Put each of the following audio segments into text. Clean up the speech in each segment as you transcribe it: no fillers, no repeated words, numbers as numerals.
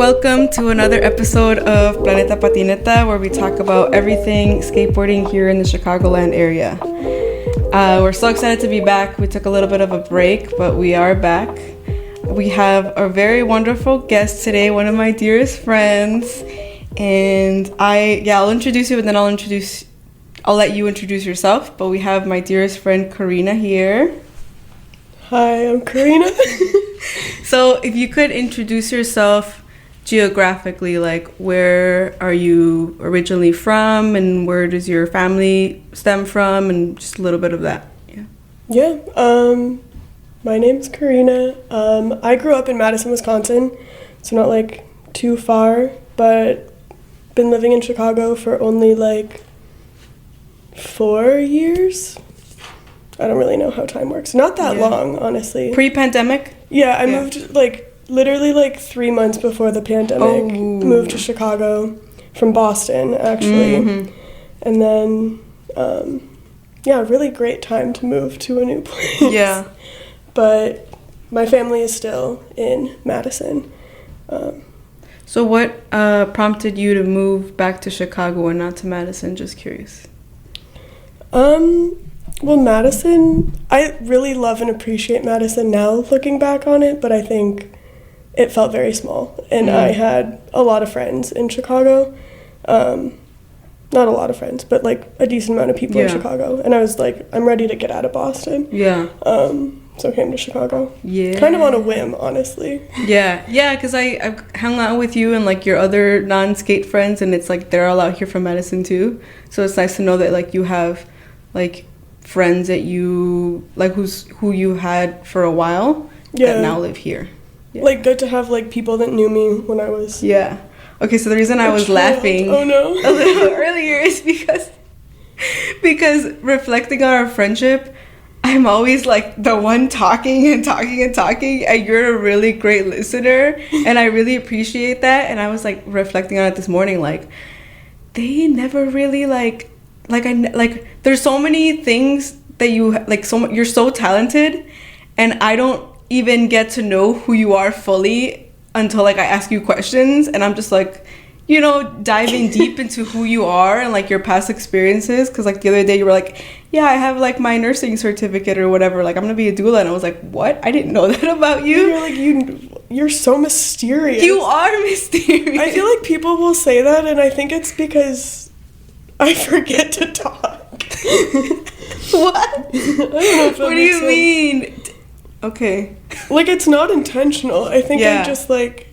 Welcome to another episode of Planeta Patineta, where we talk about everything skateboarding here in the Chicagoland area. We're so excited to be back. We took a little bit of a break, but we are back. We have a very wonderful guest today, one of my dearest friends. And I'll introduce you, and then I'll let you introduce yourself. But we have my dearest friend Carina here. Hi, I'm Carina. So if you could introduce yourself geographically, like where are you originally from and where does your family stem from, and just a little bit of that. My name's Carina. I grew up in Madison, Wisconsin, so not like too far, but been living in Chicago for only like 4 years. I don't really know how time works. Not that long, honestly. Pre-pandemic? Yeah, I moved literally 3 months before the pandemic. Moved to Chicago from Boston, actually. Mm-hmm. And then, really great time to move to a new place. Yeah. But my family is still in Madison. So what prompted you to move back to Chicago and not to Madison? Just curious. Well, Madison, I really love and appreciate Madison now, looking back on it, but I think it felt very small. And I had a lot of friends in Chicago. Not a lot of friends, but like a decent amount of people in Chicago. And I was like, I'm ready to get out of Boston. Yeah. So I came to Chicago. Yeah. Kind of on a whim, honestly. Yeah, because I've hung out with you and like your other non-skate friends, and it's like they're all out here from Madison too. So it's nice to know that like you have like friends that you like who you had for a while that now live here. Yeah. Like good to have like people that knew me when I was Okay, so the reason I was laughing a little earlier is because reflecting on our friendship, I'm always like the one talking, and you're a really great listener, and I really appreciate that. And I was like reflecting on it this morning, like they never really there's so many things that you like, you're so talented, and I don't even get to know who you are fully until like I ask you questions, and I'm just like, diving deep into who you are and like your past experiences. Because like the other day you were like, yeah, I have like my nursing certificate or whatever, like I'm gonna be a doula, and I was like, what? I didn't know that about you. You're like, you're so mysterious. You are mysterious. I feel like people will say that, and I think it's because I forget to talk. What? I don't know if what do you mean? Okay. Like, it's not intentional. I think I just like...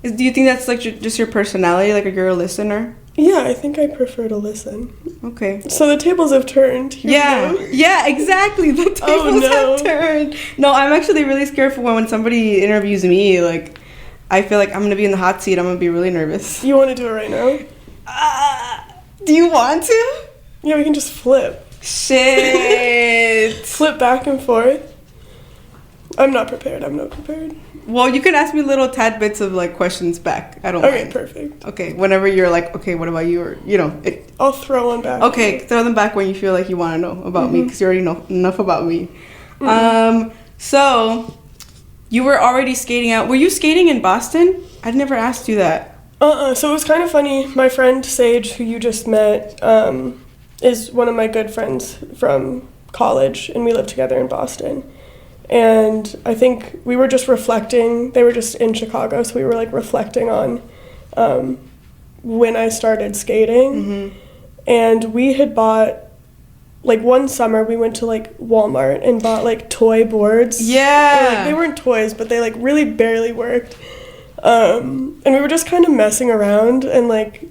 Do you think that's like just your personality? Like, you're a listener? Yeah, I think I prefer to listen. Okay. So the tables have turned. Yeah, exactly. The tables have turned. No, I'm actually really scared for when somebody interviews me. Like, I feel like I'm going to be in the hot seat. I'm going to be really nervous. You want to do it right now? Do you want to? Yeah, we can just flip. Shit. Flip back and forth. I'm not prepared. Well, you can ask me little tad bits of like questions back. I don't mind. Okay, perfect. Okay, whenever you're like, okay, what about you? Or, I'll throw one back. Okay, throw them back when you feel like you want to know about me, because you already know enough about me. So, you were already skating out. Were you skating in Boston? I'd never asked you that. So it was kind of funny. My friend Sage, who you just met, is one of my good friends from college, and we lived together in Boston. And I think we were just reflecting. They were just in Chicago, so we were like reflecting on when I started skating. And we had bought, like one summer we went to like Walmart and bought like toy boards. Yeah. They weren't toys, but they like really barely worked. And we were just kind of messing around and like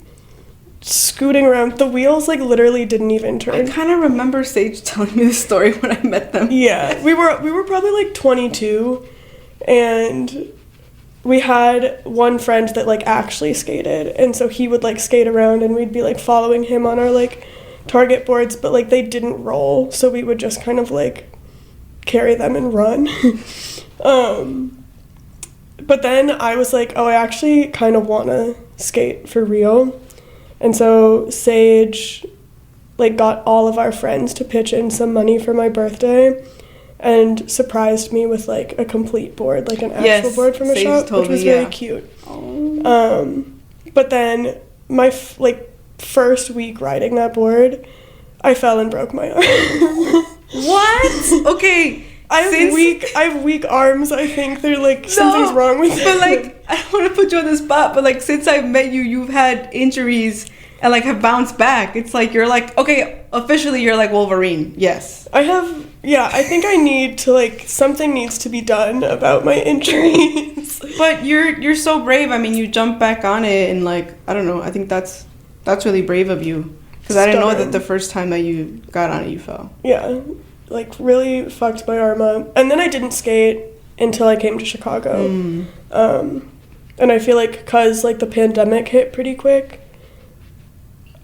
scooting around. The wheels like literally didn't even turn. I kind of remember Sage telling me the story when I met them. Yeah, we were probably like 22, and we had one friend that like actually skated, and so he would like skate around, and we'd be like following him on our like target boards, but like they didn't roll, so we would just kind of like carry them and run. But then I was like, I actually kind of want to skate for real. And so Sage like got all of our friends to pitch in some money for my birthday and surprised me with like a complete board, like an actual board from a shop, which was very cute. But then my first week riding that board, I fell and broke my arm. What? Okay. I have weak arms, I think. They're like, something's wrong with them. But like, I don't want to put you on the spot, but like, since I've met you, you've had injuries and like have bounced back. It's like, you're like, okay, officially you're like Wolverine. Yes. I think I need to like, something needs to be done about my injuries. But you're so brave. I mean, you jumped back on it and like, I don't know. I think that's really brave of you. Because I didn't know that the first time that you got on it, you fell. Yeah. Like, really fucked my arm up. And then I didn't skate until I came to Chicago. And I feel like because, like, the pandemic hit pretty quick,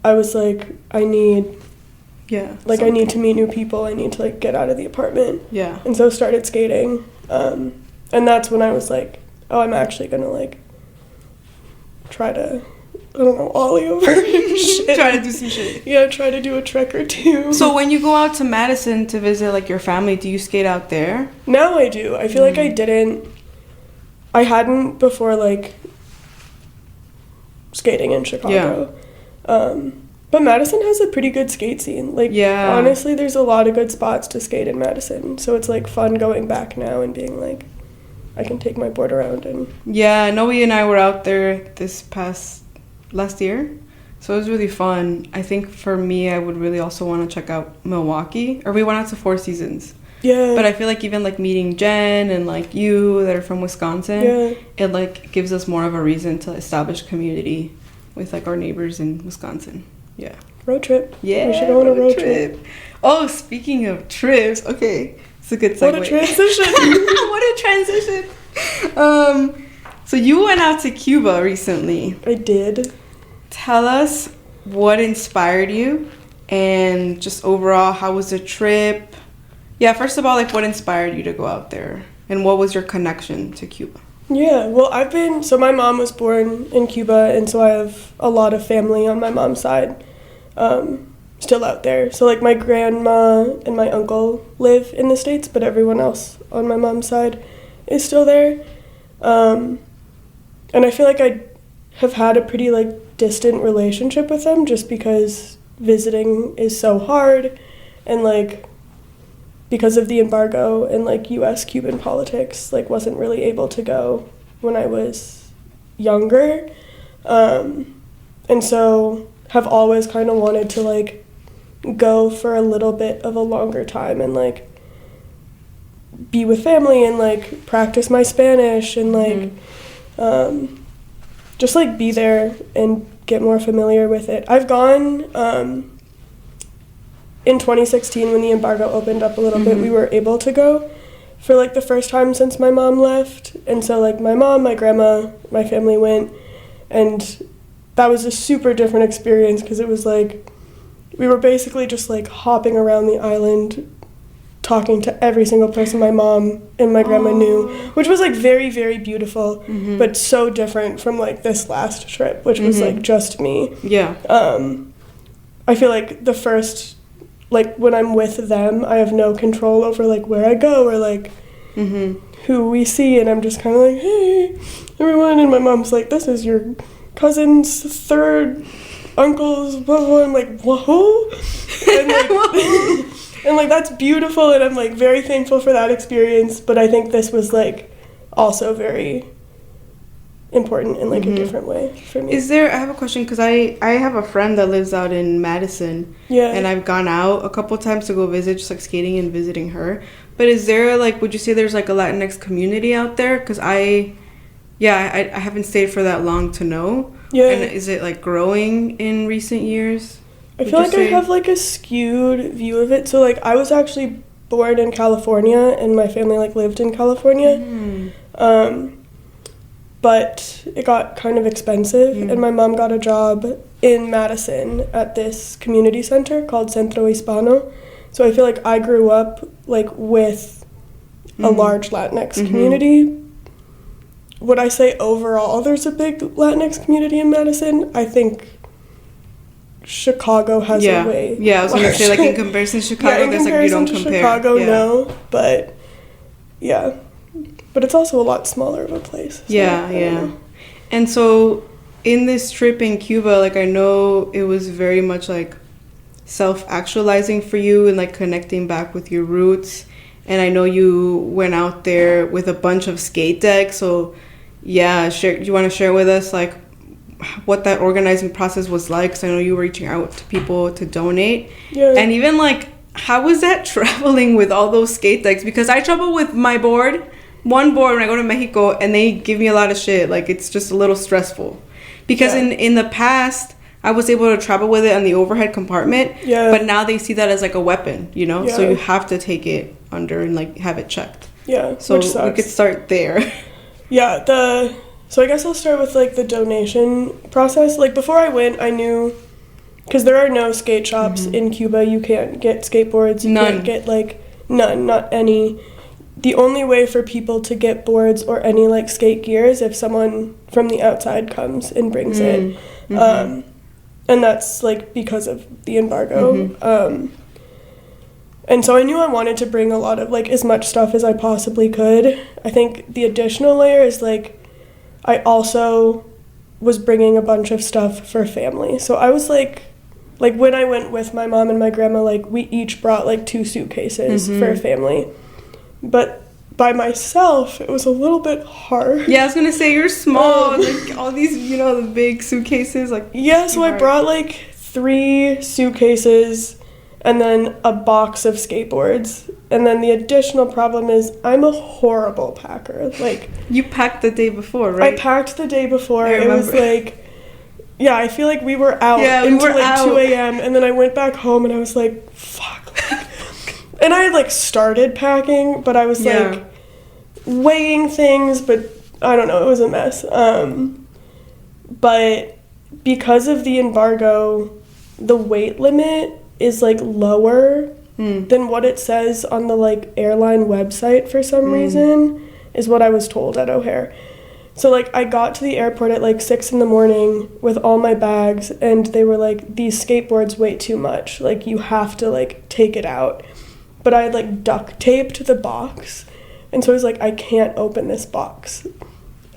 I was like, I need to meet new people. I need to, like, get out of the apartment. Yeah. And so started skating. And that's when I was like, oh, I'm actually going to, like, try to... I don't know, ollie over shit. Try to do some shit. Yeah, try to do a trick or two. So when you go out to Madison to visit, like, your family, do you skate out there? Now I do. I feel like I hadn't before, like, skating in Chicago. Yeah. But Madison has a pretty good skate scene. Like, honestly, there's a lot of good spots to skate in Madison. So it's, like, fun going back now and being like, I can take my board around and... Yeah, Noe and I were out there last year, so it was really fun. I think for me, I would really also want to check out Milwaukee, or we went out to Four Seasons. Yeah. But I feel like even like meeting Jen and like you that are from Wisconsin, it like gives us more of a reason to establish community with like our neighbors in Wisconsin. Yeah. Road trip. Yeah. We should go on a road trip. Oh, speaking of trips, okay, it's a good segue. What a transition. What a transition. So you went out to Cuba recently. I did. Tell us what inspired you and just overall, how was the trip? Yeah, first of all, like what inspired you to go out there and what was your connection to Cuba? Yeah, well, my mom was born in Cuba and so I have a lot of family on my mom's side still out there. So like my grandma and my uncle live in the States, but everyone else on my mom's side is still there. And I feel like I have had a pretty, like, distant relationship with them just because visiting is so hard and, like, because of the embargo and, like, U.S.-Cuban politics, like, wasn't really able to go when I was younger. And so have always kind of wanted to, like, go for a little bit of a longer time and, like, be with family and, like, practice my Spanish and, like... just like be there and get more familiar with it. I've gone in 2016 when the embargo opened up a little bit, we were able to go for like the first time since my mom left. And so like my mom, my grandma, my family went, and that was a super different experience because it was like we were basically just like hopping around the island talking to every single person my mom and my grandma knew, which was like very, very beautiful, but so different from like this last trip, which was like just me. Yeah. I feel like the first, like when I'm with them, I have no control over like where I go or like who we see, and I'm just kind of like, hey, everyone, and my mom's like, this is your cousin's third uncle's blah, blah. I'm like, whoa? And like, and like that's beautiful, and I'm like very thankful for that experience, but I think this was like also very important in like a different way for me. I have a question because I have a friend that lives out in Madison, and I've gone out a couple times to go visit, just like skating and visiting her. But is there like, would you say there's like a Latinx community out there? Because I haven't stayed for that long to know. Yeah. And is it like growing in recent years? I feel like I have like a skewed view of it. So like I was actually born in California and my family like lived in California. But it got kind of expensive and my mom got a job in Madison at this community center called Centro Hispano. So I feel like I grew up like with a large Latinx community. Would I say overall there's a big Latinx community in Madison? I think Chicago has a way. Yeah, I was going to say, like, in comparison to Chicago, I guess, like, you don't compare. Chicago, no, but, yeah. But it's also a lot smaller of a place. So yeah. And so in this trip in Cuba, like I know it was very much like self-actualizing for you and like connecting back with your roots. And I know you went out there with a bunch of skate decks. So yeah, do you want to share with us like what that organizing process was like? Because I know you were reaching out to people to donate. Yeah. And even like, how was that traveling with all those skate decks? Because I travel with my one board when I go to Mexico, and they give me a lot of shit. Like, it's just a little stressful. Because in the past, I was able to travel with it on the overhead compartment. Yeah. But now they see that as like a weapon, you know? Yeah. So you have to take it under and like have it checked. Yeah. So we could start there. Yeah. So I guess I'll start with like the donation process. Like before I went, I knew, because there are no skate shops in Cuba. You can't get skateboards. You can't get like none, not any. The only way for people to get boards or any like skate gear is if someone from the outside comes and brings it. And that's like because of the embargo. And so I knew I wanted to bring a lot of like as much stuff as I possibly could. I think the additional layer is like I also was bringing a bunch of stuff for family. So I was like when I went with my mom and my grandma, like we each brought like 2 suitcases for family. But by myself, it was a little bit hard. Yeah, I was gonna say you're small, like all these, you know, the big suitcases, like. Yeah, so I brought like 3 suitcases and then a box of skateboards. And then the additional problem is I'm a horrible packer. Like, you packed the day before, right? I packed the day before. It was like, yeah, I feel like we were out until like 2 a.m. And then I went back home and I was like, fuck. And I had like started packing, but I was like weighing things, but I don't know, it was a mess. But because of the embargo, the weight limit is like lower than what it says on the like airline website for some reason, is what I was told at O'Hare. So like I got to the airport at like 6 a.m. with all my bags, and they were like, these skateboards weigh too much, like you have to like take it out. But I had like duct taped the box, and so I was like, I can't open this box.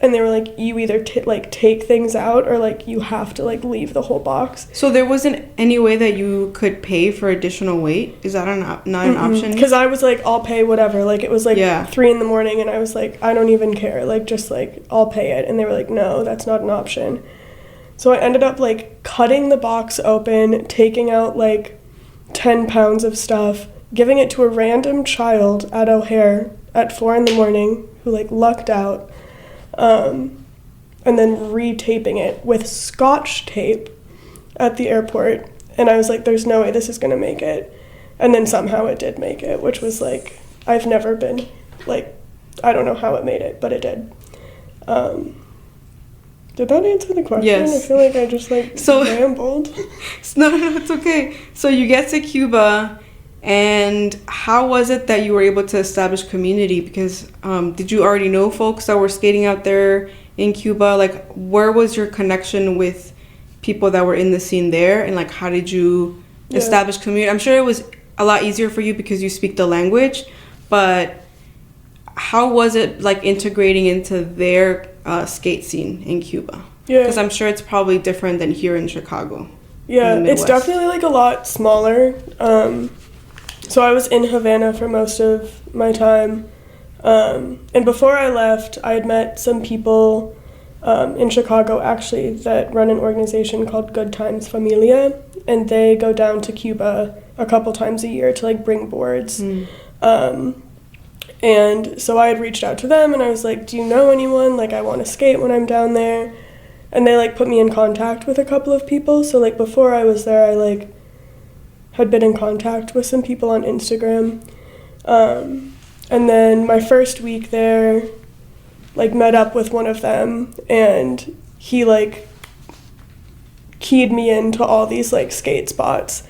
And they were like, you either take things out or like you have to like leave the whole box. So there wasn't any way that you could pay for additional weight? Is that not an option? Because I was like, I'll pay whatever. Like it was like 3 a.m. and I was like, I don't even care. Like just like I'll pay it. And they were like, no, that's not an option. So I ended up like cutting the box open, taking out like 10 pounds of stuff, giving it to a random child at O'Hare at 4 a.m. who like lucked out. And then retaping it with Scotch tape at the airport. And I was like, there's no way this is going to make it. And then somehow it did make it, which was like, I've never been, like, I don't know how it made it, but it did. Did that answer the question? Yes. I feel like I just like rambled. No, it's okay. So you get to Cuba, and how was it that you were able to establish community? Because did you already know folks that were skating out there in Cuba? Like, where was your connection with people that were in the scene there? And like, how did you establish community? I'm sure it was a lot easier for you because you speak the language, but how was it like integrating into their skate scene in Cuba? Yeah. Because I'm sure it's probably different than here in Chicago. Yeah, it's definitely like a lot smaller. So I was in Havana for most of my time. And before I left, I had met some people in Chicago, actually, that run an organization called Good Times Familia. And they go down to Cuba a couple times a year to, like, bring boards. And so I had reached out to them, and I was like, do you know anyone? Like, I want to skate when I'm down there. And they, like, put me in contact with a couple of people. So, like, before I was there, I, like, had been in contact with some people on Instagram. And then my first week there, like, met up with one of them, and he, like, keyed me into all these, like, skate spots.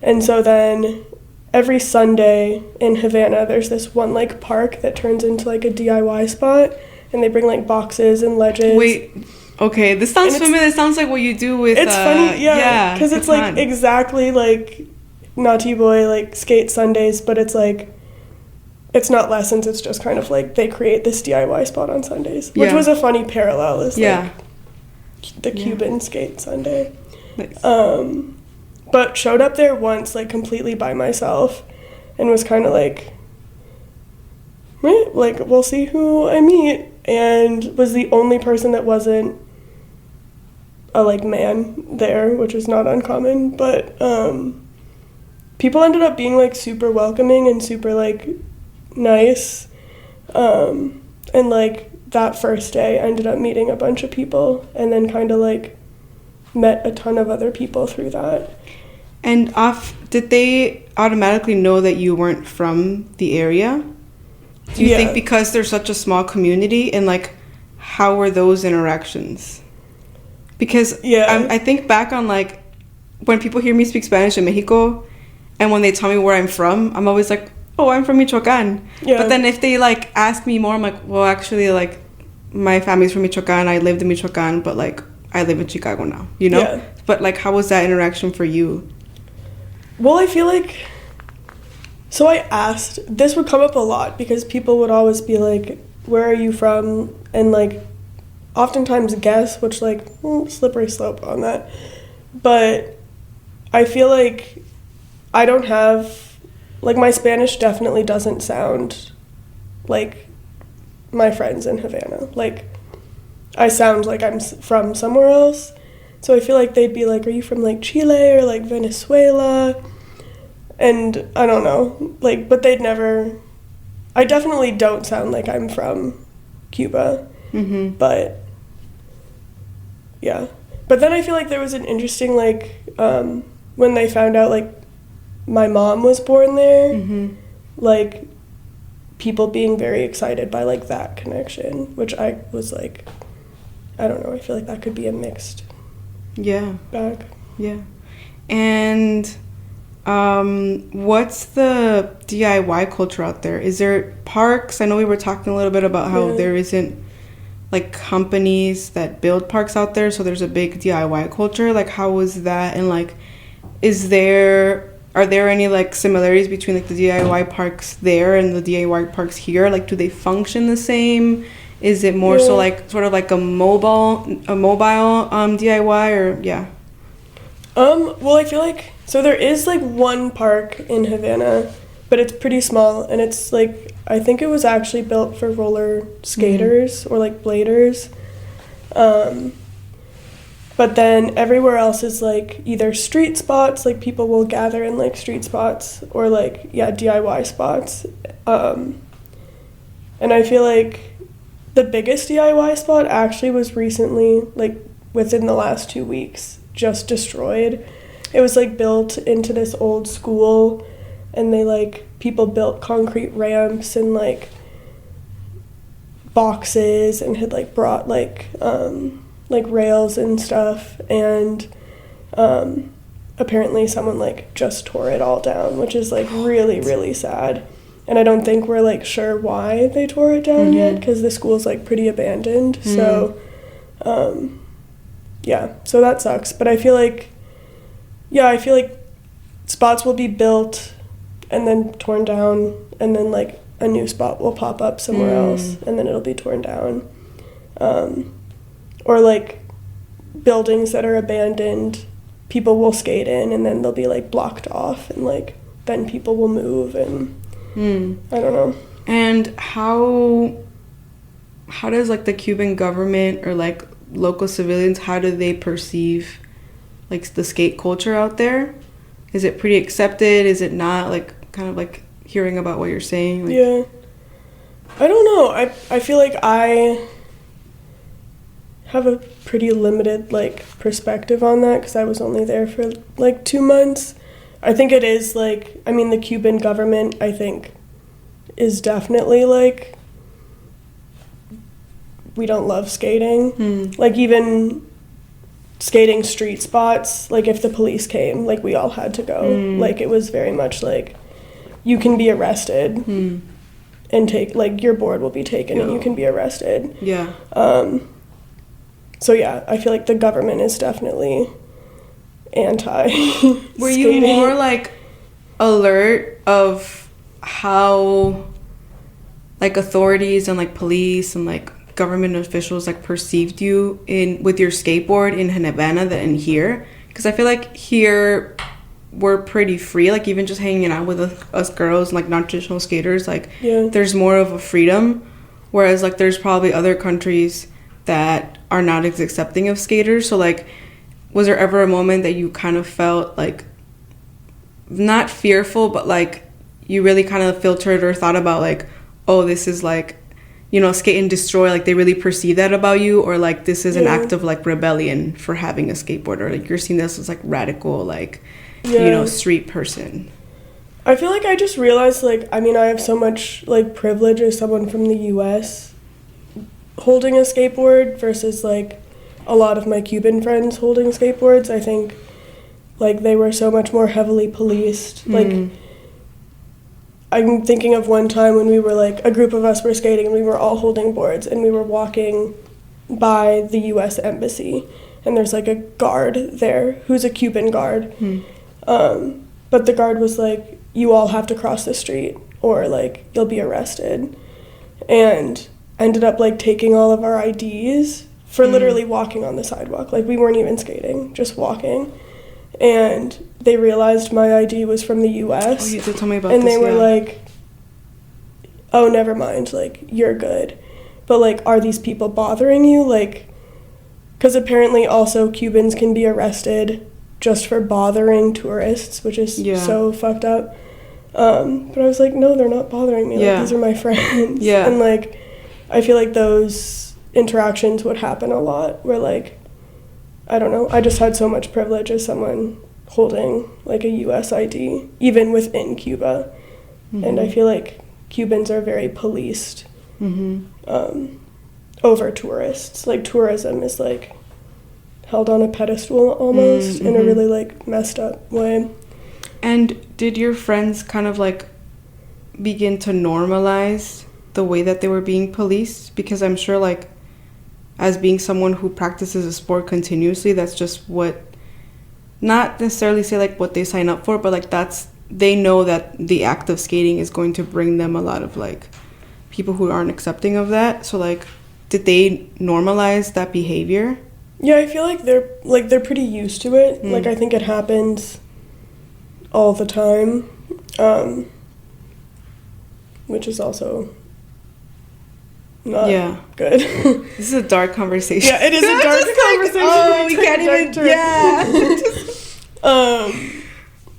And so then every Sunday in Havana, there's this one, like, park that turns into, like, a DIY spot, and they bring, like, boxes and ledges. Wait, okay, this sounds familiar. It sounds like what you do with... It's funny, yeah, because it's, like, exactly, like, Naughty Boy, like, skate Sundays, but it's, like, it's not lessons, it's just kind of, like, they create this DIY spot on Sundays, which was a funny parallel. Like, the Cuban skate Sunday. Nice. But showed up there once, like, completely by myself, and was kind of like, right, like, we'll see who I meet, and was the only person that wasn't a, like, man there, which is not uncommon, but people ended up being, like, super welcoming and super, like, nice, and, like, that first day I ended up meeting a bunch of people, and then kind of, like, met a ton of other people through that. And did they automatically know that you weren't from the area? Do you think because there's such a small community, and like, how were those interactions? Because I think back on like when people hear me speak Spanish in Mexico, and when they tell me where I'm from, I'm always like, oh, I'm from Michoacan. Yeah. But then if they like ask me more, I'm like, well, actually, like, my family's from Michoacan. I lived in Michoacan, but like I live in Chicago now, you know? Yeah. But like, how was that interaction for you? Well, I feel like, so I asked, this would come up a lot because people would always be like, where are you from? And like, oftentimes guess, which like, slippery slope on that. But I feel like I don't have, like, my Spanish definitely doesn't sound like my friends in Havana. Like, I sound like I'm from somewhere else. So I feel like they'd be like, are you from, like, Chile or, like, Venezuela? And I don't know. Like, but they'd never... I definitely don't sound like I'm from Cuba. Mm-hmm. But, yeah. But then I feel like there was an interesting, like, when they found out, like, my mom was born there, mm-hmm. like, people being very excited by, like, that connection, which I was like, I don't know, I feel like that could be a mixed bag. Yeah. And what's the DIY culture out there? Is there parks? I know we were talking a little bit about how there isn't, like, companies that build parks out there, so there's a big DIY culture. Like, how was that? And, like, are there any, like, similarities between, like, the DIY parks there and the DIY parks here? Like, do they function the same? Is it more so, like, sort of like a mobile DIY, or, Well, I feel like, so there is, like, one park in Havana, but it's pretty small, and it's, like, I think it was actually built for roller skaters, or, like, bladers. But then everywhere else is, like, either street spots, like, people will gather in, like, street spots, or, like, DIY spots. And I feel like the biggest DIY spot actually was recently, like, within the last 2 weeks, just destroyed. It was, like, built into this old school, and they, like, people built concrete ramps and, like, boxes, and had, like, brought, like rails and stuff, and apparently someone, like, just tore it all down, which is, like, really, really sad. And I don't think we're, like, sure why they tore it down yet, because the school's, like, pretty abandoned. So, so that sucks. But I feel like spots will be built and then torn down, and then, like, a new spot will pop up somewhere else, and then it'll be torn down. Or, like, buildings that are abandoned, people will skate in, and then they'll be, like, blocked off, and, like, then people will move, and I don't know. And how does, like, the Cuban government or, like, local civilians, how do they perceive, like, the skate culture out there? Is it pretty accepted? Is it not? Like, kind of, like, hearing about what you're saying? Like, yeah. I don't know. I feel like I have a pretty limited, like, perspective on that, because I was only there for, like, 2 months. I think it is, like, I mean, the Cuban government, I think, is definitely, like, we don't love skating. Like, even skating street spots, like, if the police came, like, we all had to go. Like, it was very much, like, you can be arrested and take, like, your board will be taken and you can be arrested. Yeah. So, yeah, I feel like the government is definitely anti-skating. Were you more, like, alert of how, like, authorities and, like, police and, like, government officials like perceived you in with your skateboard in Havana than in here? Because I feel like here we're pretty free, like even just hanging out with us girls, like non-traditional skaters, like there's more of a freedom, whereas like there's probably other countries that are not as accepting of skaters. So like, was there ever a moment that you kind of felt like not fearful, but like you really kind of filtered or thought about like, oh, this is like, you know, skate and destroy, like they really perceive that about you, or like this is an act of like rebellion for having a skateboard, or like you're seeing this as like radical, like, you know, street person? I feel like I just realized, like, I mean, I have so much like privilege as someone from the US holding a skateboard versus like a lot of my Cuban friends holding skateboards. I think like they were so much more heavily policed. Like, I'm thinking of one time when we were like, a group of us were skating and we were all holding boards and we were walking by the US Embassy, and there's like a guard there who's a Cuban guard. But the guard was like, you all have to cross the street or like you'll be arrested, and ended up like taking all of our IDs for literally walking on the sidewalk. Like we weren't even skating, just walking. And they realized my ID was from the US. Oh, you did tell me about and this. And they were like, oh, never mind, like, you're good. But, like, are these people bothering you? Like, because apparently also Cubans can be arrested just for bothering tourists, which is so fucked up. But I was like, no, they're not bothering me. Like, these are my friends. And, like, I feel like those interactions would happen a lot where, like, I don't know, I just had so much privilege as someone holding like a US ID, even within Cuba. And I feel like Cubans are very policed over tourists. Like tourism is like held on a pedestal almost in a really like messed up way. And did your friends kind of like begin to normalize the way that they were being policed? Because I'm sure like as being someone who practices a sport continuously, that's just what, not necessarily say like what they sign up for, but like that's, they know that the act of skating is going to bring them a lot of like people who aren't accepting of that. So like, did they normalize that behavior? Yeah, I feel like they're pretty used to it. Like I think it happens all the time, which is also not good. This is a dark conversation. Yeah, it is a dark conversation. Like, oh, we can't even.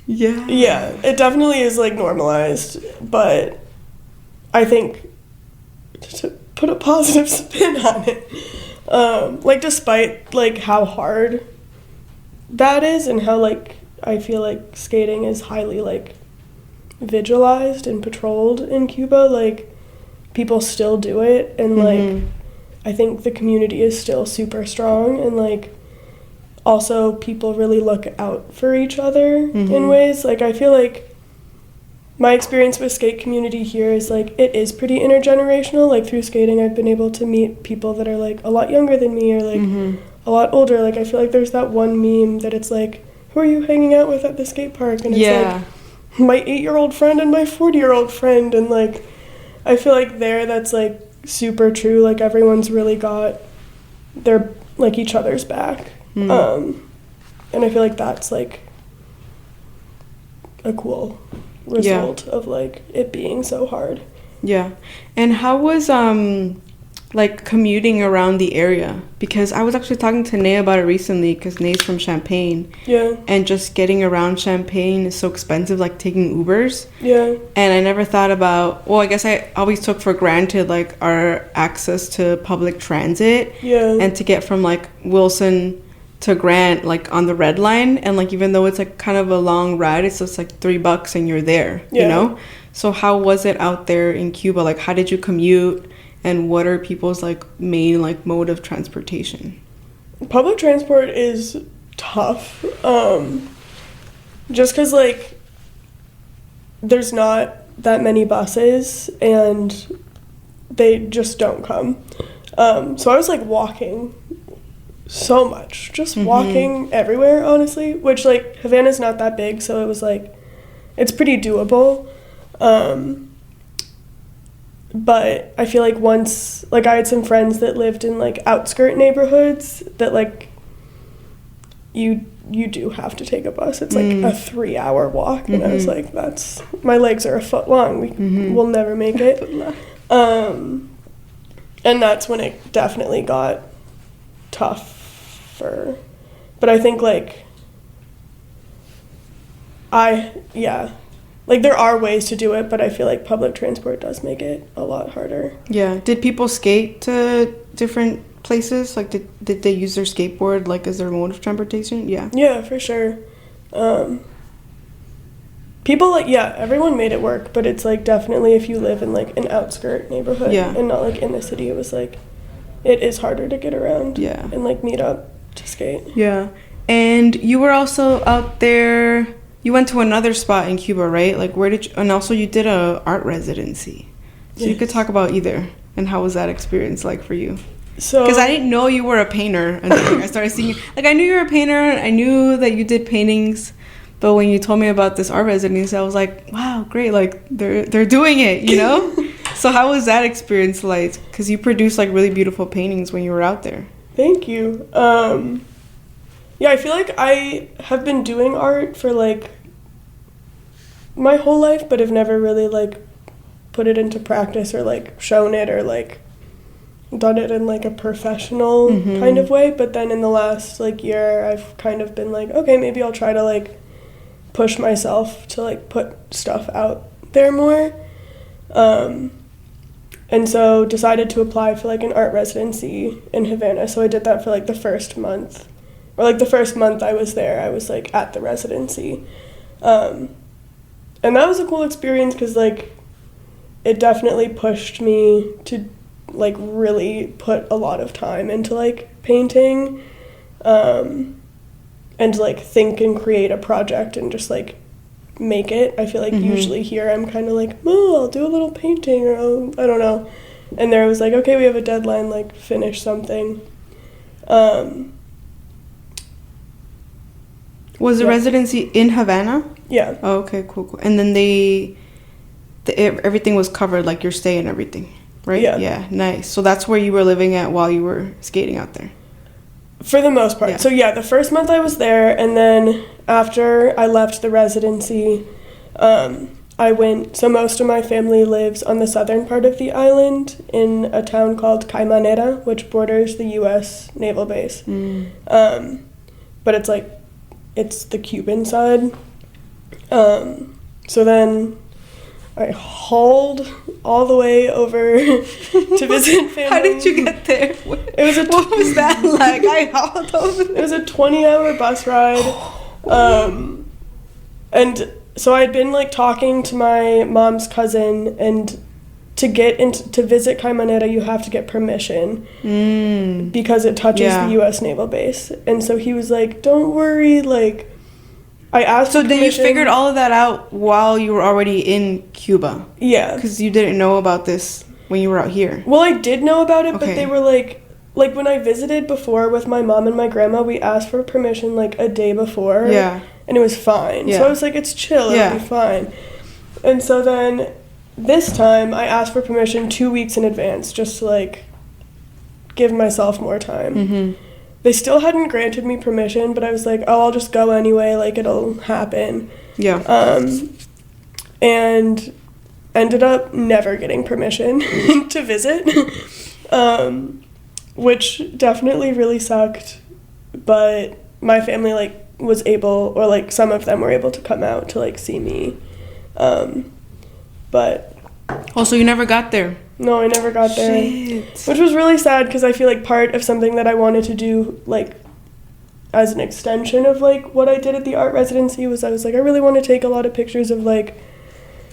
Yeah, it definitely is like normalized, but I think to put a positive spin on it, like despite like how hard that is and how like I feel like skating is highly like visualized and patrolled in Cuba, like people still do it, and like I think the community is still super strong, and like also people really look out for each other in ways. Like I feel like my experience with skate community here is like it is pretty intergenerational. Like through skating I've been able to meet people that are like a lot younger than me or like a lot older. Like I feel like there's that one meme that it's like, who are you hanging out with at the skate park? And it's like my 8-year-old friend and my 40-year-old friend, and like I feel like that's like super true. Like everyone's really got their like each other's back. And I feel like that's like a cool result of like it being so hard. Yeah. And how was like commuting around the area? Because I was actually talking to Nay about it recently, because Nay's from Champaign. Yeah. And just getting around Champaign is so expensive, like taking Ubers. Yeah. And I never thought about, well, I guess I always took for granted like our access to public transit. Yeah. And to get from like Wilson to Grant like on the red line, and like even though it's like kind of a long ride, it's just like $3 and you're there. You know? So how was it out there in Cuba? Like how did you commute? And what are people's like main like mode of transportation? Public transport is tough, just because like there's not that many buses and they just don't come. So I was like walking so much, just walking everywhere, honestly, which like Havana's not that big, so it was like it's pretty doable. but I feel like once, like, I had some friends that lived in, like, outskirt neighborhoods that, like, you do have to take a bus. It's like a 3-hour walk, and I was like, my legs are a foot long. We'll never make it. And that's when it definitely got tougher. But I think, like, like, there are ways to do it, but I feel like public transport does make it a lot harder. Yeah. Did people skate to different places? Like, did they use their skateboard, like, as their mode of transportation? Yeah. Yeah, for sure. People, like, everyone made it work, but it's, like, definitely if you live in, like, an outskirt neighborhood and not, like, in the city, it was, like, it is harder to get around and, like, meet up to skate. Yeah. And you were also out there... You went to another spot in Cuba, right? Like, where did you... And also you did a art residency. So you could talk about either. And how was that experience like for you? So... Because I didn't know you were a painter until I started seeing... Like, I knew you were a painter. I knew that you did paintings. But when you told me about this art residency, I was like, wow, great. Like, they're doing it, you know? So how was that experience like? Because you produced, like, really beautiful paintings when you were out there. Thank you. Yeah, I feel like I have been doing art for, like, my whole life, but have never really, like, put it into practice or, like, shown it or, like, done it in, like, a professional kind of way. But then in the last, like, year, I've kind of been like, okay, maybe I'll try to, like, push myself to, like, put stuff out there more. And so decided to apply for, like, an art residency in Havana. So I did that for, like, the first month. Or, like, the first month I was there, I was, like, at the residency. And that was a cool experience because, like, it definitely pushed me to, like, really put a lot of time into, like, painting. And, like, think and create a project and just, like, make it. I feel like usually here I'm kind of like, oh, I'll do a little painting or I don't know. And there I was like, okay, we have a deadline, like, finish something. Was the residency in Havana? Yeah. Oh, okay, cool. And then everything was covered, like your stay and everything, right? Yeah. Yeah, nice. So that's where you were living at while you were skating out there? For the most part. Yeah. So, the first month I was there, and then after I left the residency, I went... So most of my family lives on the southern part of the island in a town called Caimanera, which borders the U.S. Naval Base. But it's, like... It's the Cuban side. So then I hauled all the way over to visit family. How did you get there? What was that like? I hauled over there. It was a 20-hour bus ride. And so I'd been, like, talking to my mom's cousin, and to visit Caimanera, you have to get permission because it touches the U.S. Naval Base. And so he was like, don't worry, like, I asked for permission. So then you figured all of that out while you were already in Cuba? Yeah. Because you didn't know about this when you were out here? Well, I did know about it, but they were like, when I visited before with my mom and my grandma, we asked for permission, like, a day before. Yeah. And it was fine. Yeah. So I was like, it's chill, it'll be fine. And so then... This time, I asked for permission 2 weeks in advance, just to, like, give myself more time. They still hadn't granted me permission, but I was like, oh, I'll just go anyway, like, it'll happen. Yeah. And ended up never getting permission to visit, which definitely really sucked. But my family, like, was able, or, like, some of them were able to come out to, like, see me. But... Oh, so you never got there? No, I never got there. Shit. Which was really sad, because I feel like part of something that I wanted to do, like, as an extension of, like, what I did at the art residency was I was like, I really want to take a lot of pictures of, like,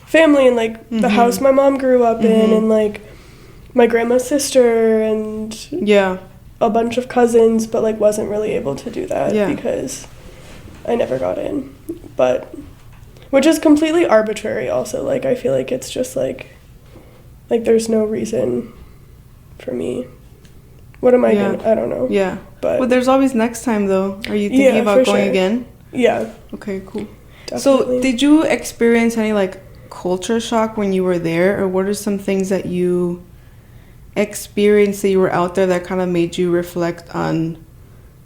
family and, like, the house my mom grew up in and, like, my grandma's sister and a bunch of cousins, but, like, wasn't really able to do that because I never got in. But... Which is completely arbitrary also. Like, I feel like it's just, like there's no reason for me. What am I doing? I don't know. Yeah. But well, there's always next time, though. Are you thinking about going again? Yeah. Okay, cool. Definitely. So, did you experience any, like, culture shock when you were there, or what are some things that you experienced that you were out there that kind of made you reflect on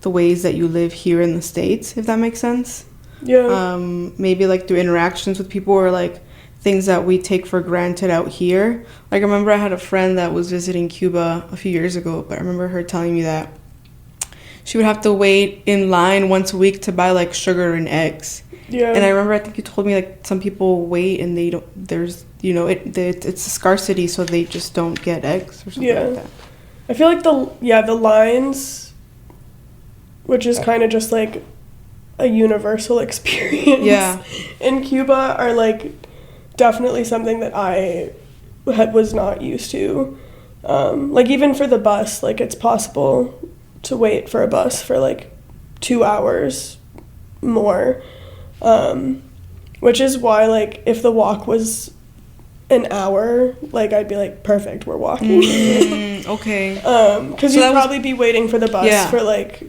the ways that you live here in the States, if that makes sense? Yeah. Maybe like through interactions with people, or like things that we take for granted out here. Like I remember I had a friend that was visiting Cuba a few years ago, but I remember her telling me that she would have to wait in line once a week to buy like sugar and eggs. Yeah. And I remember, I think you told me like some people wait and they don't, there's, you know, it's a scarcity, so they just don't get eggs or something like that. I feel like the lines, which is kind of just like a universal experience in Cuba, are like definitely something that I was not used to. Like even for the bus, like it's possible to wait for a bus for like 2 hours more, which is why like if the walk was an hour, like I'd be like, perfect, we're walking. Okay. Because you'd probably be waiting for the bus for like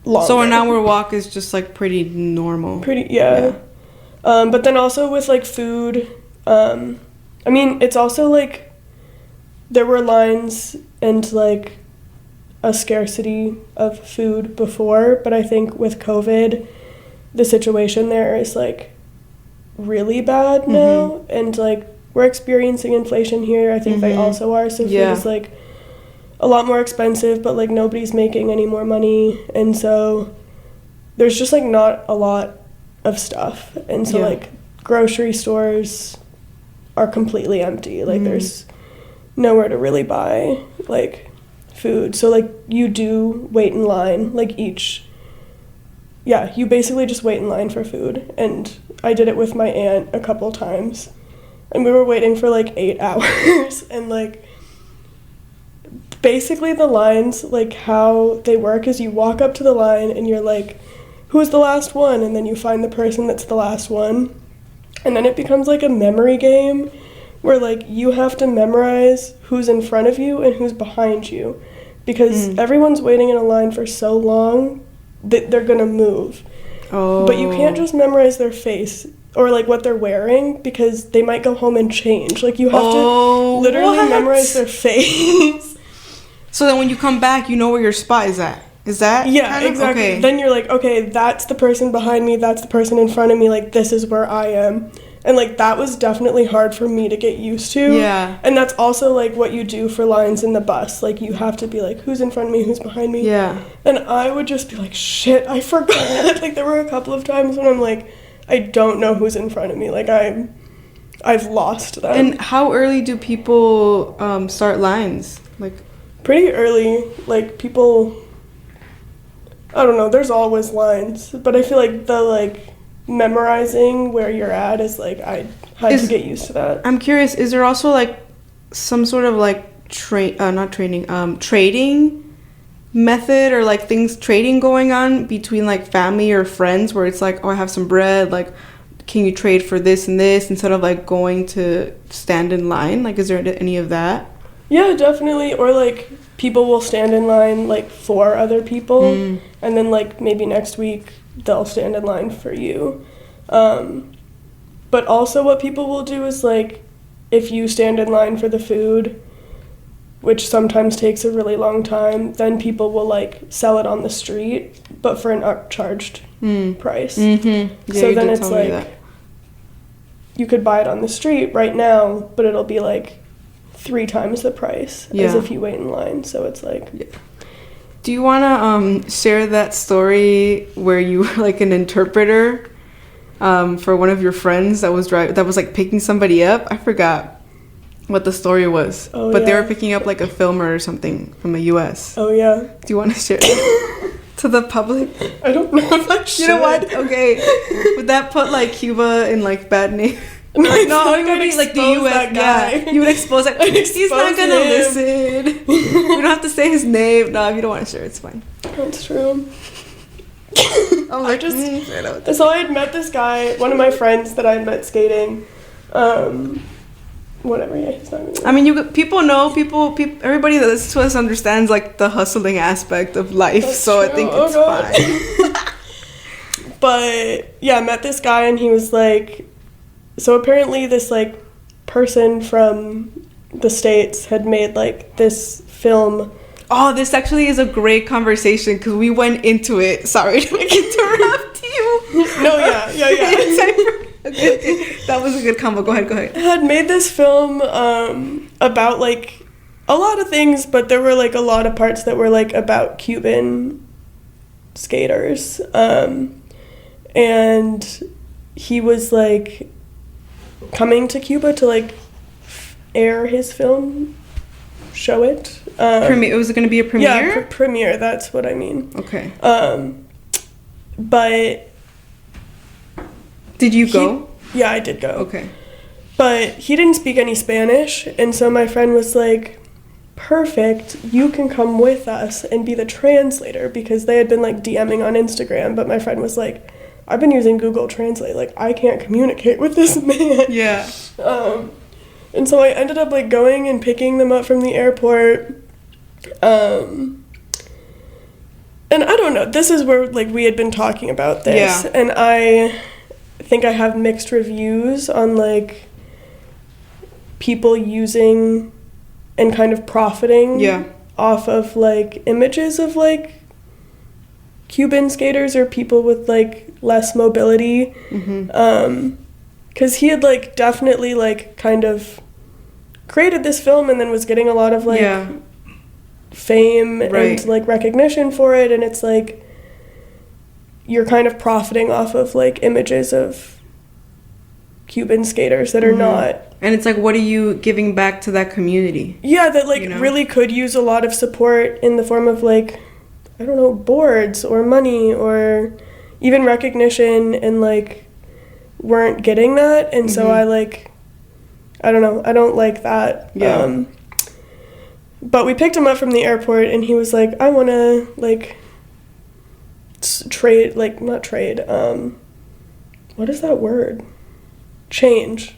longer. So an hour walk is just like pretty normal. But then also with like food, I mean, it's also like there were lines and like a scarcity of food before, but I think with COVID, the situation there is like really bad now, and like we're experiencing inflation here. I think they also are, so food is like a lot more expensive, but like nobody's making any more money, and so there's just like not a lot of stuff, and so like grocery stores are completely empty. Like there's nowhere to really buy like food, so like you do wait in line like you basically just wait in line for food. And I did it with my aunt a couple times, and we were waiting for like 8 hours. And like basically the lines, like how they work is you walk up to the line and you're like, who's the last one? And then you find the person that's the last one, and then it becomes like a memory game where like you have to memorize who's in front of you and who's behind you, because everyone's waiting in a line for so long that they're gonna move. But you can't just memorize their face or like what they're wearing, because they might go home and change. Like you have to literally memorize their face. So then when you come back, you know where your spot is at. Is that kind of? Exactly. Okay. Then you're like, okay, that's the person behind me, that's the person in front of me, like this is where I am. And like that was definitely hard for me to get used to. Yeah. And that's also like what you do for lines in the bus. Like you have to be like, who's in front of me, who's behind me. Yeah. And I would just be like, shit, I forgot. Like there were a couple of times when I'm like, I don't know who's in front of me. Like I've lost them. And how early do people start lines? Like pretty early. Like people, I don't know, there's always lines, but I feel like the like memorizing where you're at is like I had to get used to that. I'm curious, is there also like some sort of like trading method, or like trading going on between like family or friends, where it's like, oh, I have some bread, like can you trade for this and this, instead of like going to stand in line? Like is there any of that? Yeah, definitely. Or like people will stand in line like for other people, and then like maybe next week they'll stand in line for you. But also what people will do is like, if you stand in line for the food, which sometimes takes a really long time, then people will like sell it on the street, but for an upcharged price. Yeah, so then it's like, you could buy it on the street right now, but it'll be like 3 times the price as if you wait in line. So it's like... Yeah. Do you want to share that story where you were like an interpreter for one of your friends that was like picking somebody up? I forgot what the story was, but they were picking up like a filmer or something from the U.S. Oh yeah. Do you want to share that to the public? I don't know if I should. You know what? Okay, would that put like Cuba in like bad name? No, like the U.S. guy. You would expose that. He's not gonna listen. We don't have to say his name. No, if you don't want to share, it's fine. That's true. I'm like, so I had met this guy, one of my friends that I had met skating. Whatever. Yeah, he's not really. I mean, people know. People. Everybody that listens to us understands like the hustling aspect of life. That's so true. I think it's fine. But yeah, I met this guy and he was like so apparently this like person from the States had made like this film. Oh, this actually is a great conversation because we went into it. Sorry to interrupt you. No, yeah. That was a good combo. Go ahead. Had made this film about like a lot of things, but there were like a lot of parts that were like about Cuban skaters. And he was like coming to Cuba to like air his film, show it. It was going to be a premiere? Yeah, premiere, that's what I mean. Okay. But did you go? Yeah, I did go. Okay. But he didn't speak any Spanish, and so my friend was like, perfect, you can come with us and be the translator, because they had been like DMing on Instagram, but my friend was like, I've been using Google Translate, like I can't communicate with this man. Yeah. And so I ended up like going and picking them up from the airport. And I don't know, this is where like we had been talking about this. Yeah. And I think I have mixed reviews on like people using and kind of profiting off of like images of like Cuban skaters or people with like less mobility. Because he had like definitely like kind of created this film and then was getting a lot of like fame and like recognition for it, and it's like you're kind of profiting off of like images of Cuban skaters that are not. And it's like, what are you giving back to that community? Yeah, that like really could use a lot of support in the form of like, I don't know, boards or money or even recognition, and like weren't getting that. And so I like, I don't know, I don't like that. Yeah. But we picked him up from the airport and he was like, I want to like trade, like not trade, what is that word? Change.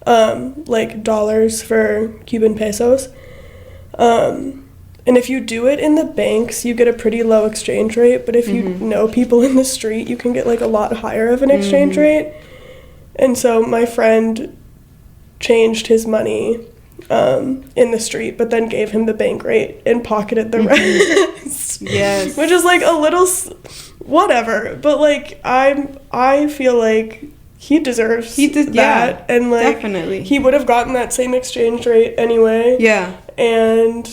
Like dollars for Cuban pesos. And if you do it in the banks, you get a pretty low exchange rate, but if you know people in the street, you can get like a lot higher of an exchange rate. And so my friend changed his money in the street, but then gave him the bank rate and pocketed the rest. Yes. Which is like a little whatever, but like I feel like he deserves that. Yeah, and like definitely. He would have gotten that same exchange rate anyway. Yeah. And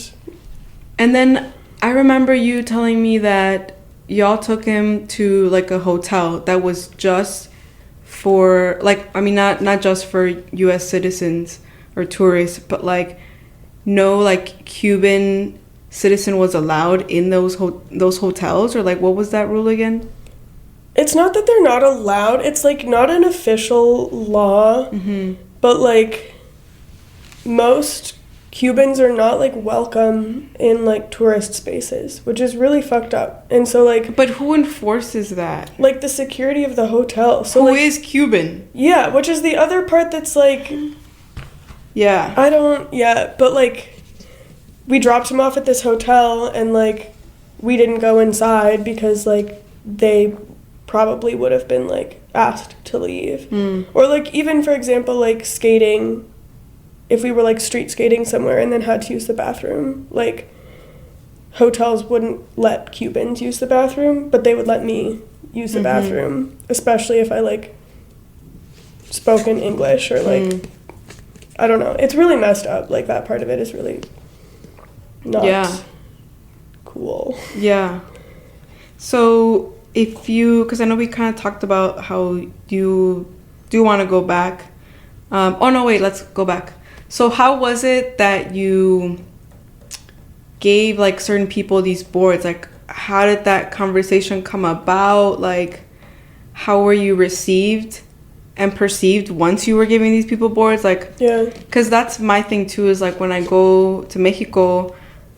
then I remember you telling me that y'all took him to like a hotel that was just for like, I mean, not just for US citizens or tourists, but like no like Cuban citizen was allowed in those hotels, or like what was that rule again? It's not that they're not allowed, it's like not an official law, but like most Cubans are not like welcome in like tourist spaces, which is really fucked up. And so like, but who enforces that? Like the security of the hotel. So who like, is Cuban? Yeah, which is the other part that's like, but like we dropped him off at this hotel and like we didn't go inside because like they probably would have been like asked to leave. Or like even for example like skating, if we were like street skating somewhere and then had to use the bathroom, like hotels wouldn't let Cubans use the bathroom, but they would let me use the bathroom, especially if I like spoke in English or like I don't know. It's really messed up. Like that part of it is really not cool. Yeah. So if you, because I know we kind of talked about how you do want to go back. Let's go back. So how was it that you gave like certain people these boards? Like how did that conversation come about? Like how were you received and perceived once you were giving these people boards? Like, because that's my thing too, is like when I go to Mexico,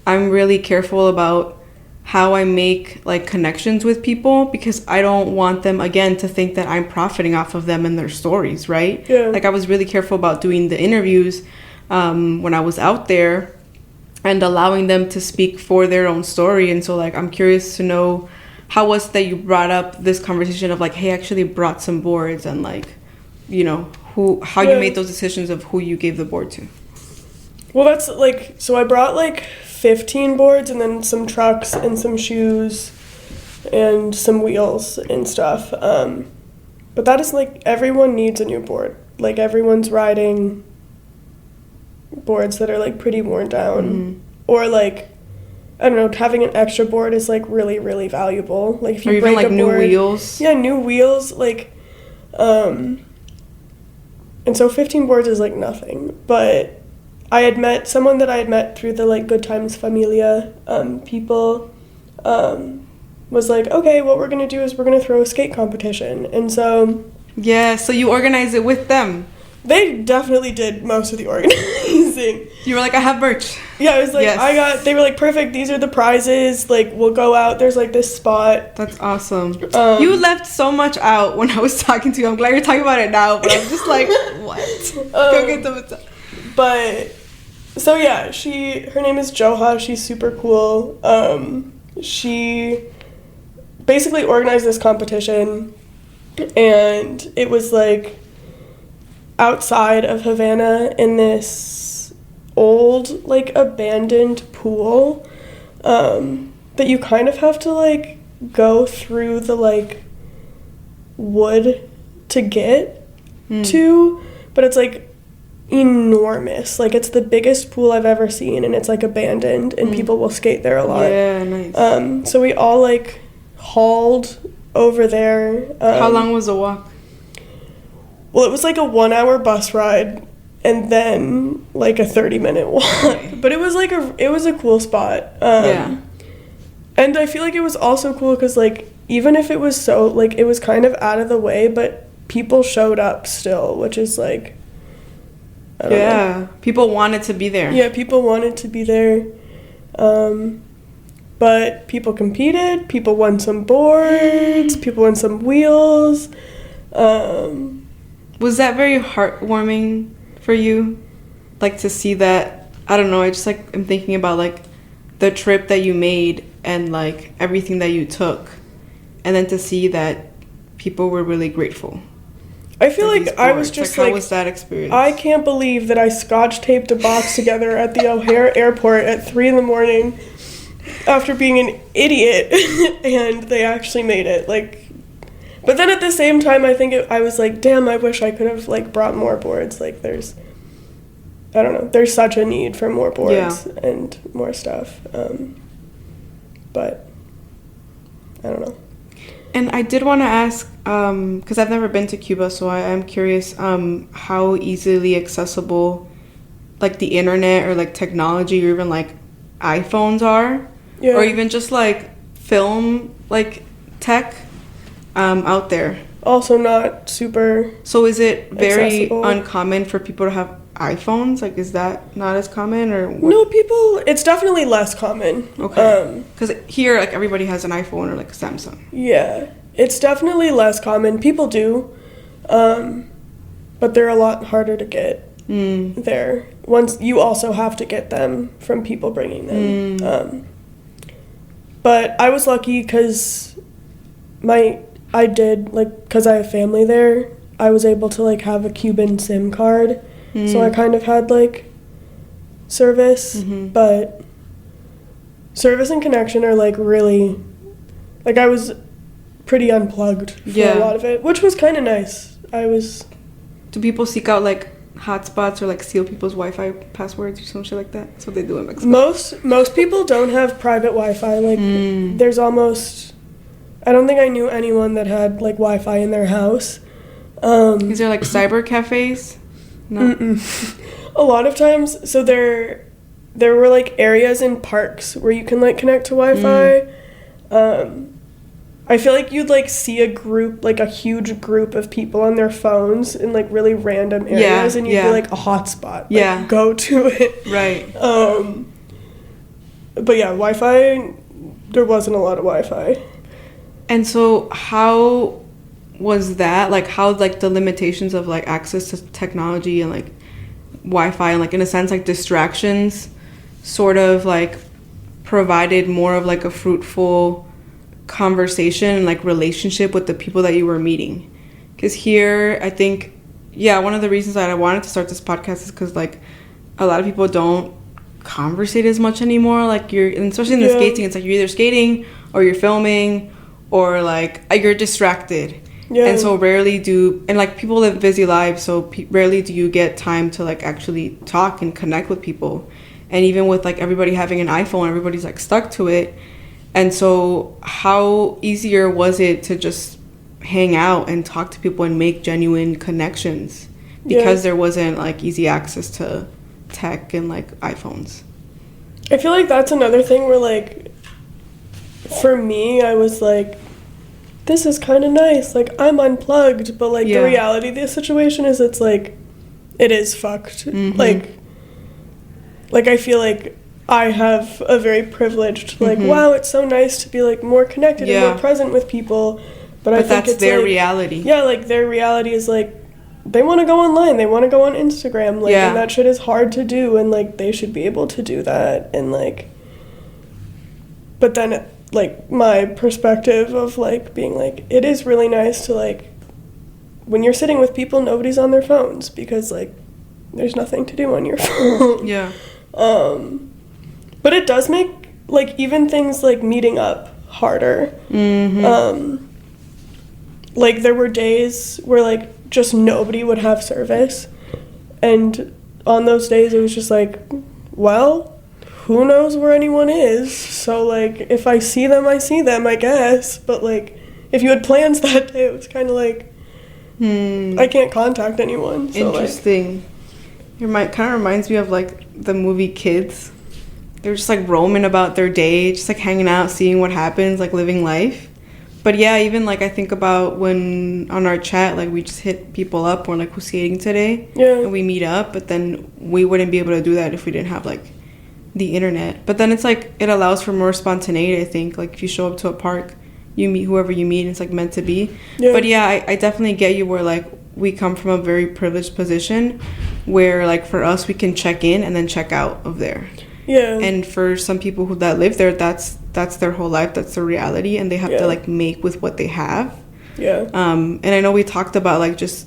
I'm really careful about how I make like connections with people, because I don't want them again to think that I'm profiting off of them and their stories, right? Like I was really careful about doing the interviews when I was out there and allowing them to speak for their own story. And so like I'm curious to know, how was that you brought up this conversation of like, hey, I actually brought some boards, and like you know, how you made those decisions of who you gave the board to. Well, that's like, so I brought like 15 boards and then some trucks and some shoes and some wheels and stuff. But that is like, everyone needs a new board. Like everyone's riding boards that are like pretty worn down, or like, I don't know, having an extra board is like really, really valuable. Like if you or break even like a new board, wheels. Yeah, new wheels, like, and so 15 boards is like nothing. But I had met someone that I had met through the like Good Times Familia people, was like, okay, what we're gonna do is we're gonna throw a skate competition. And so yeah, so you organized it with them. They definitely did most of the organizing. You were like, I have merch. Yeah, I was like, they were like, perfect, these are the prizes, like, we'll go out, there's like this spot. That's awesome. You left so much out when I was talking to you. I'm glad you're talking about it now, but I'm just like, what? Go get them. But, so yeah, her name is Joha, she's super cool. She basically organized this competition, and it was like outside of Havana in this old, like, abandoned pool that you kind of have to, like, go through the, like, wood to get to, but it's, like, enormous. Like, it's the biggest pool I've ever seen, and it's, like, abandoned, and people will skate there a lot. Yeah, nice. So we all, like, hauled over there. How long was the walk? Well, it was like a 1-hour bus ride and then like a 30-minute walk. Okay. But it was like it was a cool spot. Yeah. And I feel like it was also cool because like even if it was so like it was kind of out of the way, but people showed up still, which is like I don't know. People wanted to be there. Yeah, people wanted to be there. But people competed, people won some boards, people won some wheels. Was that very heartwarming for you? Like to see that, I don't know, I just like am thinking about like the trip that you made and like everything that you took, and then to see that people were really grateful. I feel like I was just like, how was that experience? I can't believe that I scotch taped a box together at the O'Hare airport at 3 a.m. after being an idiot, and they actually made it. Like, but then at the same time, I think I was like, damn, I wish I could have like brought more boards. Like, there's such a need for more boards and more stuff. But I don't know. And I did want to ask, because I've never been to Cuba, so I am curious how easily accessible like the internet or like technology or even like iPhones are, or even just like film like tech out there. Also not super. So is it very accessible. Uncommon for people to have iPhones? Like, is that not as common or what? No, it's definitely less common. Okay. Because here, like, everybody has an iPhone or like a Samsung. Yeah, it's definitely less common. People do, but they're a lot harder to get there. Once you also have to get them from people bringing them. But I was lucky because because I have family there, I was able to like have a Cuban SIM card. So I kind of had like service, but service and connection are like really, like I was pretty unplugged for a lot of it, which was kind of nice. Do people seek out like hotspots or like steal people's Wi-Fi passwords or some shit like that? That's what they do in Mexico. Most people don't have private Wi-Fi. Like there's almost, I don't think I knew anyone that had like Wi-Fi in their house. Is there like cyber cafes? No. A lot of times, so there were like areas in parks where you can like connect to Wi-Fi. I feel like you'd like see a group, like a huge group of people on their phones in like really random areas, and you'd be like a hotspot. Like, go to it. Right. But yeah, Wi-Fi, there wasn't a lot of Wi-Fi. And so how was that? Like, how, like, the limitations of, like, access to technology and, like, Wi-Fi and, like, in a sense, like, distractions sort of, like, provided more of, like, a fruitful conversation and, like, relationship with the people that you were meeting? Because here, I think yeah, one of the reasons that I wanted to start this podcast is because, like, a lot of people don't conversate as much anymore. Like, and especially in the skating, it's like you're either skating or you're filming or, like, you're distracted. Yeah. And so rarely and, like, people live busy lives, so rarely do you get time to, like, actually talk and connect with people. And even with, like, everybody having an iPhone, everybody's, like, stuck to it. And so how easier was it to just hang out and talk to people and make genuine connections? Because there wasn't, like, easy access to tech and, like, iPhones. I feel like that's another thing where, like, for me, I was like, this is kind of nice. Like, I'm unplugged. But, like, the reality of the situation is it's, like, it is fucked. Mm-hmm. Like, I feel like I have a very privileged, like, wow, it's so nice to be, like, more connected and more present with people. But I think that's it's their like, reality. Yeah, like, their reality is, like, they want to go online. They want to go on Instagram. Like, and that shit is hard to do. And, like, they should be able to do that. And, like, but then, like, my perspective of, like, being, like, it is really nice to, like, when you're sitting with people, nobody's on their phones because, like, there's nothing to do on your phone. Yeah. But it does make, like, even things like meeting up harder. Mm-hmm. Like, there were days where, like, just nobody would have service. And on those days, it was just like, well, who knows where anyone is? So, like, if I see them, I guess. But, like, if you had plans that day, it was kind of like, I can't contact anyone. So, interesting. Like, kind of reminds me of, like, the movie Kids. They're just, like, roaming about their day, just, like, hanging out, seeing what happens, like, living life. But, yeah, even, like, I think about when on our chat, like, we just hit people up. We're like, who's skating today? Yeah. And we meet up. But then we wouldn't be able to do that if we didn't have, like, the internet. But then it's, like, it allows for more spontaneity, I think. Like, if you show up to a park, you meet whoever you meet, and it's, like, meant to be. Yeah. But, yeah, I definitely get you where, like, we come from a very privileged position where, like, for us, we can check in and then check out of there. Yeah. And for some people that live there, that's their whole life. That's their reality. And they have to, like, make with what they have. Yeah. And I know we talked about, like, just,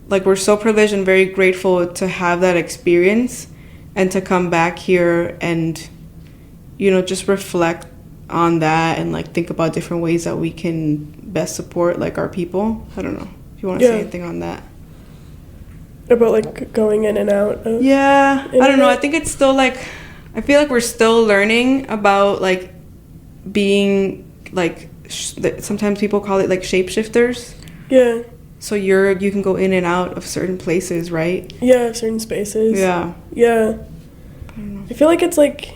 like, we're so privileged and very grateful to have that experience and to come back here and, you know, just reflect on that and, like, think about different ways that we can best support, like, our people. I don't know if you want to say anything on that. About, like, going in and out of I don't know. I think it's still, like, I feel like we're still learning about, like, being, like, sometimes people call it, like, shapeshifters. Yeah. So you can go in and out of certain places, right? Yeah, certain spaces. Yeah. Yeah. I feel like it's, like,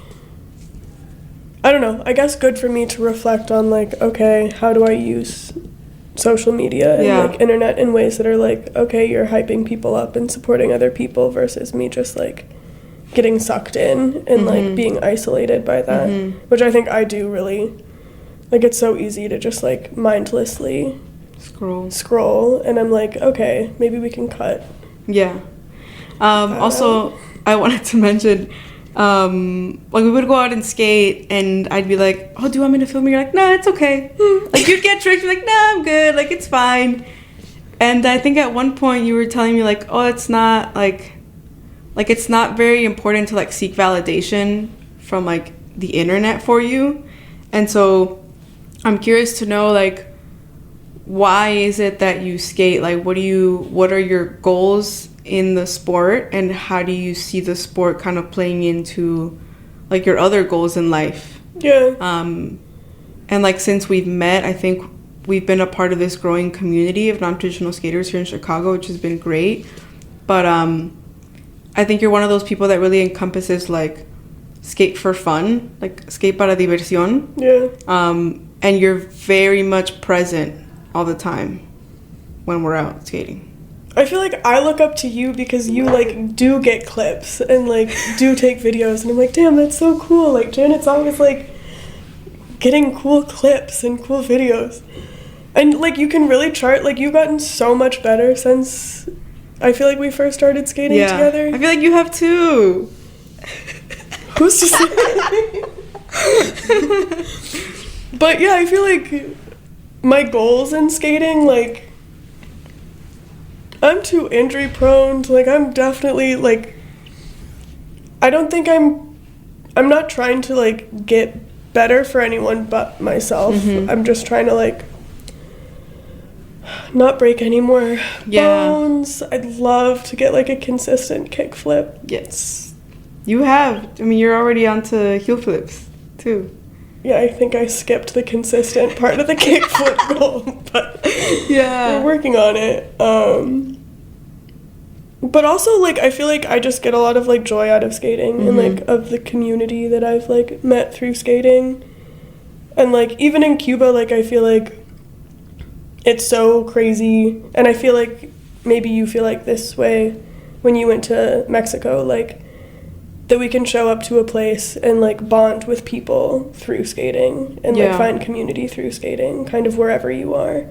I don't know. I guess good for me to reflect on, like, okay, how do I use social media and like internet in ways that are like, okay, you're hyping people up and supporting other people versus me just like getting sucked in and like being isolated by that, which I think I do really, like, it's so easy to just like mindlessly scroll and I'm like, okay, maybe we can cut. Also I wanted to mention, like, we would go out and skate, and I'd be like, oh, do you want me to film? You're like, no, it's okay. Like, you'd get tricked, you're like, no, I'm good, like, it's fine. And I think at one point you were telling me, like, oh, it's not, like, it's not very important to, like, seek validation from, like, the internet for you. And so I'm curious to know, like, why is it that you skate? Like, what are your goals in the sport, and how do you see the sport kind of playing into, like, your other goals in life? And, like, since we've met, I think we've been a part of this growing community of non-traditional skaters here in Chicago, which has been great. But I think you're one of those people that really encompasses, like, skate for fun, like, skate para diversión. And you're very much present all the time when we're out skating. I feel like I look up to you because you, like, do get clips and, like, do take videos. And I'm like, damn, that's so cool. Like, Janet's always, like, getting cool clips and cool videos. And, like, you can really chart. Like, you've gotten so much better since I feel like we first started skating together. I feel like you have, too. Who's to say? But, yeah, I feel like my goals in skating, like, I'm too injury prone. Like, I'm definitely, like, I don't think I'm not trying to, like, get better for anyone but myself. I'm just trying to, like, not break any more bones. I'd love to get, like, a consistent kickflip. Yes. You have. I mean, you're already onto heel flips, too. Yeah, I think I skipped the consistent part of the kickflip goal, but yeah, we're working on it. But also, like, I feel like I just get a lot of, like, joy out of skating and, like, of the community that I've, like, met through skating. And, like, even in Cuba, like, I feel like it's so crazy. And I feel like maybe you feel like this way when you went to Mexico, like, that we can show up to a place and, like, bond with people through skating and, like, find community through skating, kind of wherever you are.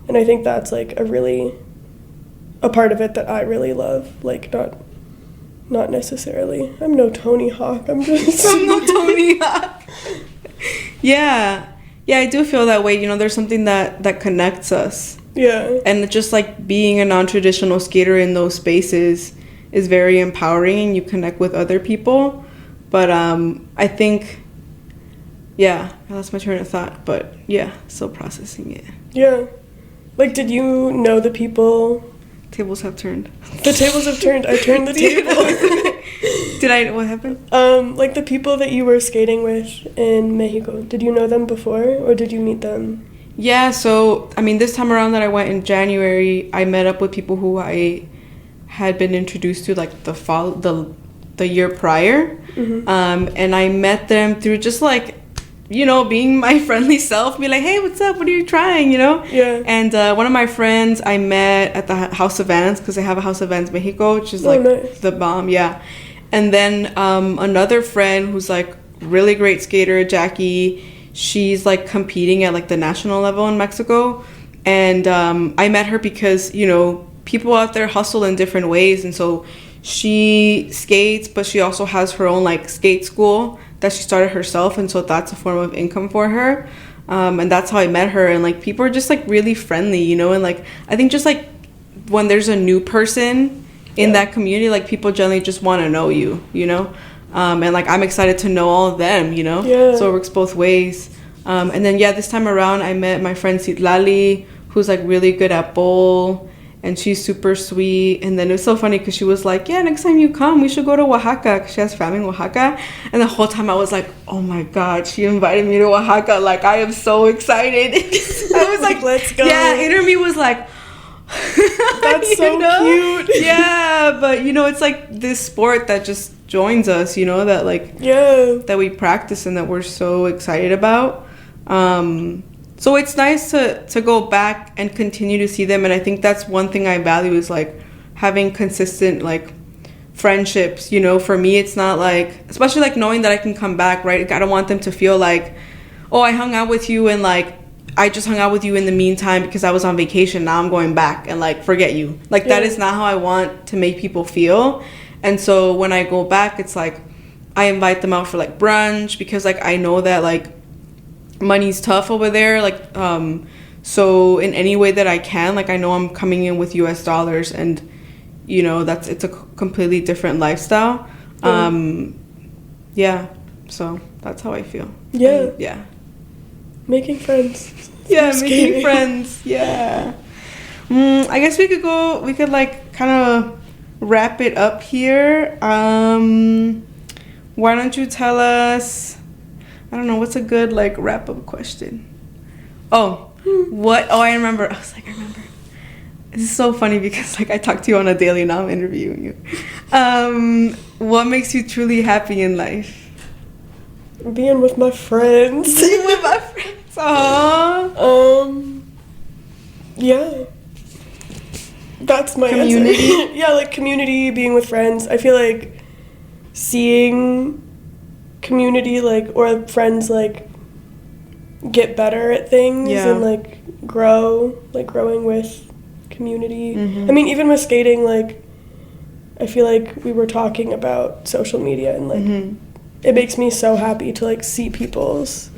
And I think that's, like, a part of it that I really love, like, not necessarily. I'm no Tony Hawk. I'm no Tony Hawk. Yeah, I do feel that way. You know, there's something that connects us. Yeah. And just, like, being a non-traditional skater in those spaces is very empowering, and you connect with other people. But I think, I lost my train of thought. But yeah, still processing it. Yeah. Like, did you know the people? Tables have turned. The tables have turned. I turned the table. What happened? Like, the people that you were skating with in Mexico, did you know them before, or did you meet them? Yeah, so, I mean, this time around that I went in January, I met up with people who I had been introduced to, like, the year prior. And I met them through just, like, you know, being my friendly self, be like, hey, what's up? What are you trying? You know? Yeah. And one of my friends I met at the House of Vans, because they have a House of Vans Mexico, which is, like, nice. the bomb, yeah. And then another friend who's, like, really great skater, Jackie, she's, like, competing at, like, the national level in Mexico. And I met her because, you know, people out there hustle in different ways. And so she skates, but she also has her own, like, skate school that she started herself, and so that's a form of income for her. And that's how I met her. And, like, people are just, like, really friendly, you know. And, like, I think just, like, when there's a new person in that community, like, people generally just want to know you, you know. And, like, I'm excited to know all of them, you know. So it works both ways. And then this time around I met my friend Citlali, who's, like, really good at bowl, and she's super sweet. And then it was so funny because she was like, yeah, next time you come, we should go to Oaxaca, because she has family in Oaxaca. And the whole time I was like, oh my God, she invited me to Oaxaca. Like, I am so excited. I was like, let's go. Yeah, inner me was like, that's so cute. Yeah, but, you know, it's like this sport that just joins us, you know, that, like, that we practice and that we're so excited about. So it's nice to go back and continue to see them. And I think that's one thing I value, is, like, having consistent, like, friendships. You know, for me, it's not like, especially, like, knowing that I can come back, right? Like, I don't want them to feel like, oh, I hung out with you and, like, I just hung out with you in the meantime because I was on vacation. Now I'm going back and, like, forget you. Like, that is not how I want to make people feel. And so when I go back, it's like I invite them out for, like, brunch, because, like, I know that, like, money's tough over there, like, so in any way that I can, like, I know I'm coming in with US dollars, and, you know, it's a completely different lifestyle. So that's how I feel. Making friends. Making friends. I guess we could like kind of wrap it up here. Why don't you tell us, I don't know, what's a good, like, wrap-up question? I remember. I remember. This is so funny because, like, I talk to you on a daily now. I'm interviewing you. What makes you truly happy in life? Being with my friends. Being with my friends. Aww. Yeah. That's my community. Answer. Yeah, like, community, being with friends. I feel like seeing community, like, or friends, like, get better at things and, like, growing with community. I mean, even with skating, like, I feel like we were talking about social media, and, like, it makes me so happy to, like, see people's,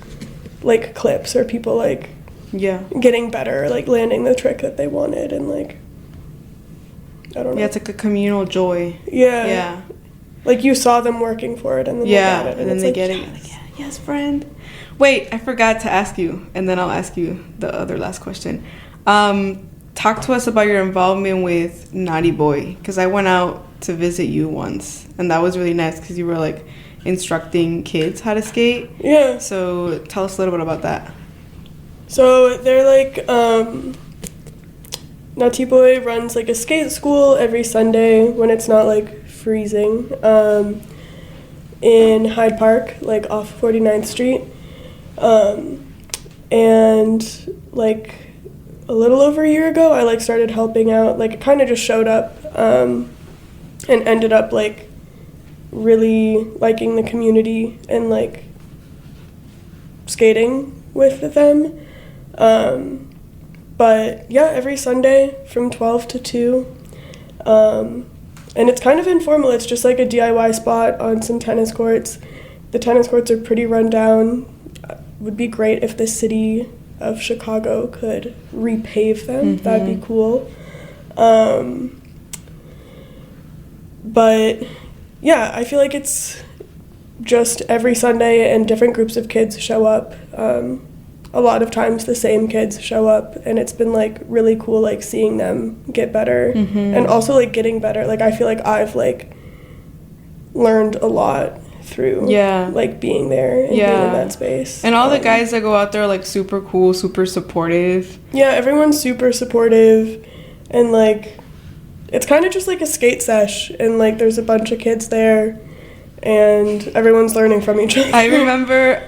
like, clips, or people, like, getting better, like, landing the trick that they wanted, and, like, I don't know. Yeah, it's like a communal joy. Yeah. Yeah. Like you saw them working for it and then they got it. And then they get it. Like, yeah, yes, friend. Wait, I forgot to ask you, and then I'll ask you the other last question. Talk to us about your involvement with Naughty Boy, because I went out to visit you once, and that was really nice because you were like instructing kids how to skate. Yeah. So tell us a little bit about that. So they're like, Naughty Boy runs like a skate school every Sunday when it's not like freezing, in Hyde Park, like off 49th Street. And like a little over a year ago, I like started helping out. Like it kind of just showed up, and ended up like really liking the community and like skating with them. But yeah, every Sunday from 12 to 2. And it's kind of informal. It's just like a DIY spot on some tennis courts. The tennis courts are pretty run down. Would be great if the city of Chicago could repave them. Mm-hmm. That'd be cool. But yeah, I feel like it's just every Sunday and different groups of kids show up. A lot of times the same kids show up, and it's been like really cool like seeing them get better. Mm-hmm. And also like getting better. Like I feel like I've like learned a lot through like being there and being in that space. And all the guys that go out there are like super cool, super supportive. Yeah, everyone's super supportive, and like it's kind of just like a skate sesh, and like there's a bunch of kids there and everyone's learning from each other. I remember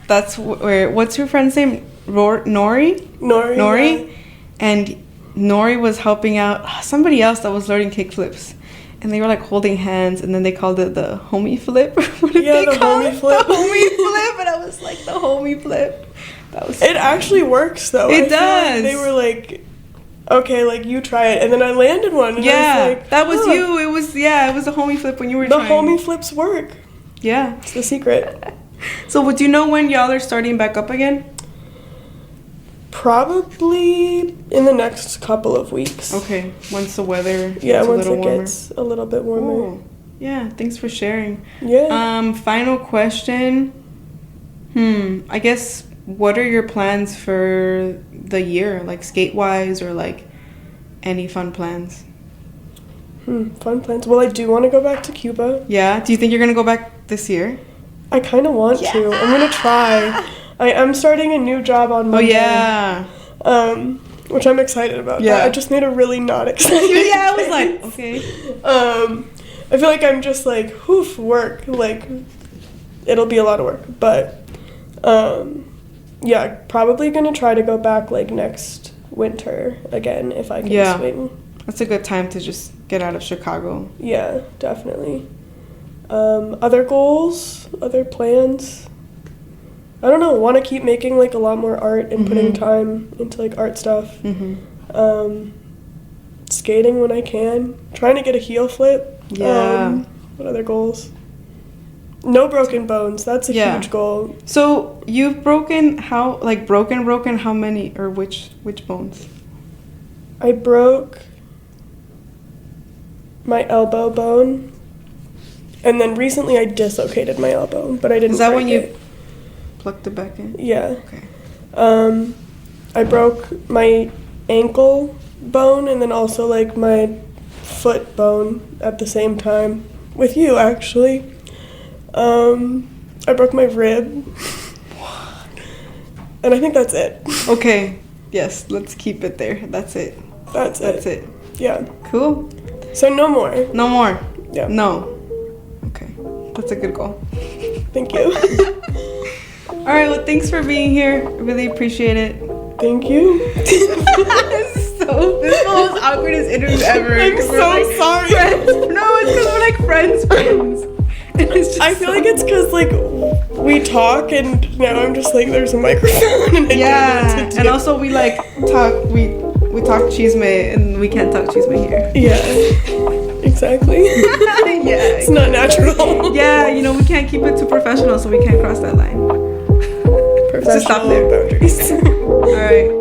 that's where, what's your friend's name? Nori? Yeah. And Nori was helping out somebody else that was learning kickflips. And they were like holding hands, and then they called it the homie flip. What did they call it? Flip. The homie flip. And I was like, the homie flip. That was It actually works though. It does. Like they were like, okay, like you try it, and then I landed one. And I was like, that was you. It was a homie flip when you were the trying. homie flips work. Yeah, it's the secret. So, would you know when y'all are starting back up again? Probably in the next couple of weeks. Okay, once the weather gets a little bit warmer. Cool. Yeah, thanks for sharing. Yeah. Final question. I guess, what are your plans for the year, like skate-wise, or like any fun plans? Fun plans. Well, I do want to go back to Cuba. Yeah? Do you think you're going to go back this year? I kind of want to. I'm going to try. I am starting a new job on Monday. Oh, yeah. Which I'm excited about. Yeah. I just made a really not exciting Yeah, I was like, okay. I feel like I'm just like, work. Like, it'll be a lot of work. But, yeah, probably going to try to go back, like, next winter again if I can swing. That's a good time to just get out of Chicago. Yeah, definitely. Other goals, other plans. I don't know, want to keep making like a lot more art and putting time into like art stuff. Skating when I can. Trying to get a heel flip. Yeah. What other goals? No broken bones. That's a huge goal. So you've broken how many, or which bones? I broke my elbow bone, and then recently I dislocated my elbow, but I didn't. Is that break when you it. Plucked it back in? Yeah. Okay. I broke my ankle bone and then also like my foot bone at the same time with you actually. I broke my rib. And I think that's it. Okay. Yes, let's keep it there. That's it. That's it. Yeah. Cool. So no more. No more. Yeah. No. Okay. That's a good goal. Thank you. All right, well, thanks for being here. I really appreciate it. Thank you. This is the most awkwardest interview ever. I'm so sorry. Friends. No, it's because we're like friends. And it's just I feel like it's because like we talk and now I'm just like there's a microphone and I don't know what to do. And also we like talk we talk chisme and we can't talk chisme here. Yeah. Exactly. Yeah. It's not natural. Yeah, we can't keep it too professional, so we can't cross that line. Professional stop there. boundaries. All right.